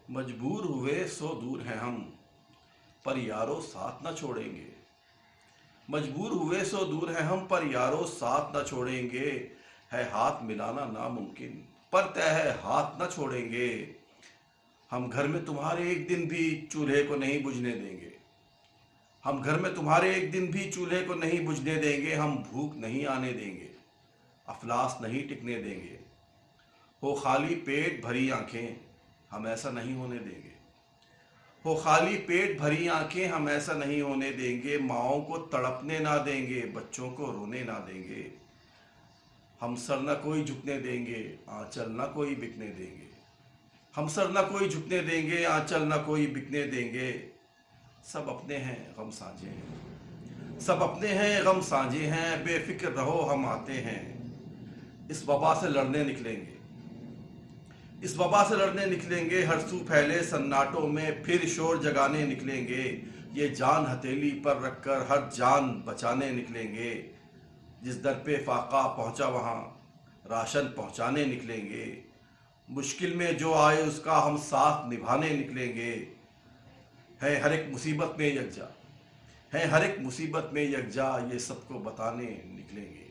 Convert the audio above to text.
मजबूर हुए सो दूर हैं हम, पर यारो साथ न छोड़ेंगे। मजबूर हुए सो दूर हैं हम, पर यारो साथ न छोड़ेंगे। है हाथ मिलाना नामुमकिन, पर तय है हाथ न छोड़ेंगे। हम घर में तुम्हारे एक दिन भी चूल्हे को नहीं बुझने देंगे। हम घर में तुम्हारे एक दिन भी चूल्हे को नहीं बुझने देंगे। हम भूख नहीं आने देंगे, अफलास नहीं टिकने देंगे। हो खाली पेट भरी आंखें, हम ऐसा नहीं होने देंगे। हो खाली पेट भरी आंखें, हम ऐसा नहीं होने देंगे। माँओं को तड़पने ना देंगे, बच्चों को रोने ना देंगे। हम सर न कोई झुकने देंगे, आंचल न कोई बिकने देंगे। हम सर न कोई झुकने देंगे, आंचल न कोई बिकने देंगे। सब अपने हैं गम साझे हैं, सब अपने हैं गम साझे हैं। बेफिक्र रहो हम आते हैं, इस वबा से लड़ने निकलेंगे। इस वबा से लड़ने निकलेंगे, हर सू फैले सन्नाटों में फिर शोर जगाने निकलेंगे। ये जान हथेली पर रखकर हर जान बचाने निकलेंगे। जिस दर पे फाका पहुंचा वहां राशन पहुंचाने निकलेंगे। मुश्किल में जो आए उसका हम साथ निभाने निकलेंगे। है हर एक मुसीबत में यकजा, है हर एक मुसीबत में यकजा, ये सबको बताने निकलेंगे।